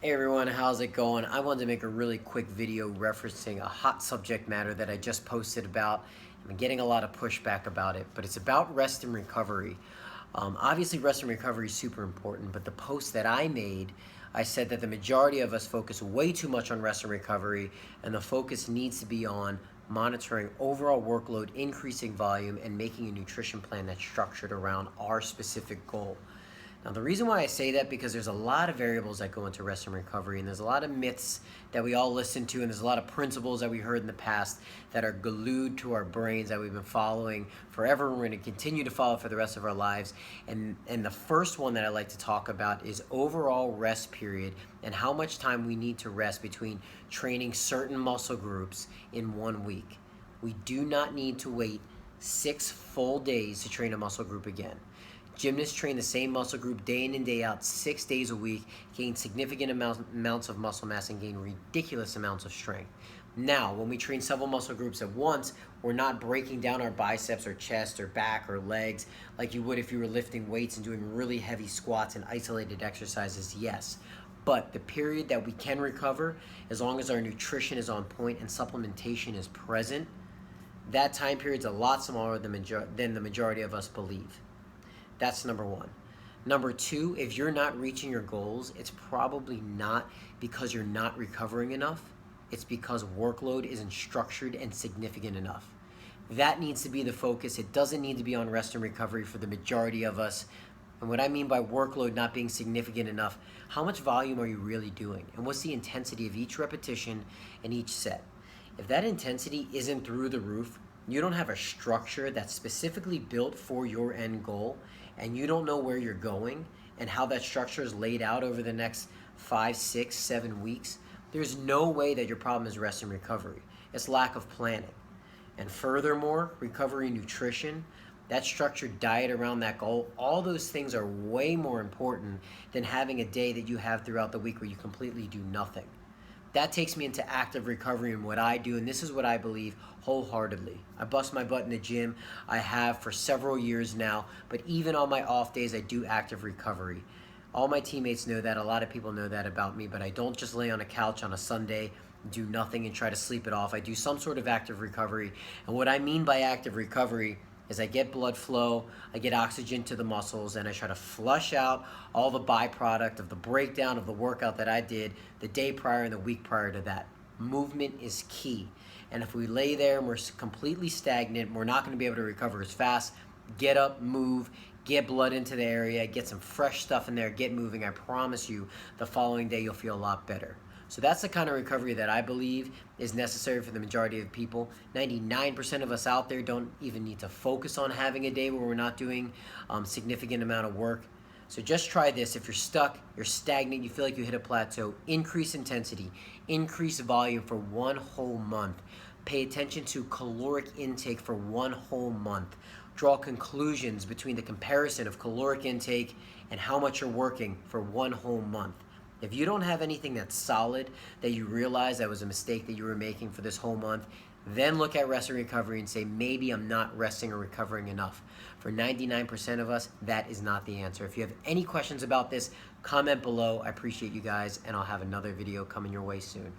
Hey everyone, how's it going? I wanted to make a really quick video referencing a hot subject matter that I just posted about. I've been getting a lot of pushback about it, but it's about rest and recovery. Obviously, rest and recovery is super important, but the post that I made, I said that the majority of us focus way too much on rest and recovery, and the focus needs to be on monitoring overall workload, increasing volume, and making a nutrition plan that's structured around our specific goal. Now, the reason why I say that because there's a lot of variables that go into rest and recovery, and there's a lot of myths that we all listen to, and there's a lot of principles that we heard in the past that are glued to our brains that we've been following forever, and we're going to continue to follow for the rest of our lives. And the first one that I like to talk about is overall rest period and how much time we need to rest between training certain muscle groups in 1 week. We do not need to wait 6 full days to train a muscle group again. Gymnasts train the same muscle group day in and day out, 6 days a week, gain significant amounts of muscle mass and gain ridiculous amounts of strength. Now, when we train several muscle groups at once, we're not breaking down our biceps or chest or back or legs like you would if you were lifting weights and doing really heavy squats and isolated exercises, yes. But the period that we can recover, as long as our nutrition is on point and supplementation is present, that time period is a lot smaller than the majority of us believe. That's number one. Number two, if you're not reaching your goals, it's probably not because you're not recovering enough. It's because workload isn't structured and significant enough. That needs to be the focus. It doesn't need to be on rest and recovery for the majority of us. And what I mean by workload not being significant enough, how much volume are you really doing? And what's the intensity of each repetition and each set? If that intensity isn't through the roof, you don't have a structure that's specifically built for your end goal, and you don't know where you're going and how that structure is laid out over the next 5, 6, 7 weeks, there's no way that your problem is rest and recovery. It's lack of planning. And furthermore, recovery nutrition, that structured diet around that goal, all those things are way more important than having a day that you have throughout the week where you completely do nothing. That takes me into active recovery and what I do, and this is what I believe wholeheartedly. I bust my butt in the gym. I have for several years now, but even on my off days, I do active recovery. All my teammates know that. A lot of people know that about me, but I don't just lay on a couch on a Sunday, do nothing, and try to sleep it off. I do some sort of active recovery, and what I mean by active recovery is I get blood flow, I get oxygen to the muscles, and I try to flush out all the byproduct of the breakdown of the workout that I did the day prior and the week prior to that. Movement is key. And if we lay there and we're completely stagnant, we're not going to be able to recover as fast. Get up, move, get blood into the area, get some fresh stuff in there, get moving. I promise you the following day you'll feel a lot better. So that's the kind of recovery that I believe is necessary for the majority of people. 99% of us out there don't even need to focus on having a day where we're not doing significant amount of work. So just try this. If you're stuck, you're stagnant, you feel like you hit a plateau, increase intensity, increase volume for 1 whole month. Pay attention to caloric intake for 1 whole month. Draw conclusions between the comparison of caloric intake and how much you're working for 1 whole month. If you don't have anything that's solid, that you realize that was a mistake that you were making for this whole month, then look at rest and recovery and say, maybe I'm not resting or recovering enough. For 99% of us, that is not the answer. If you have any questions about this, comment below. I appreciate you guys, and I'll have another video coming your way soon.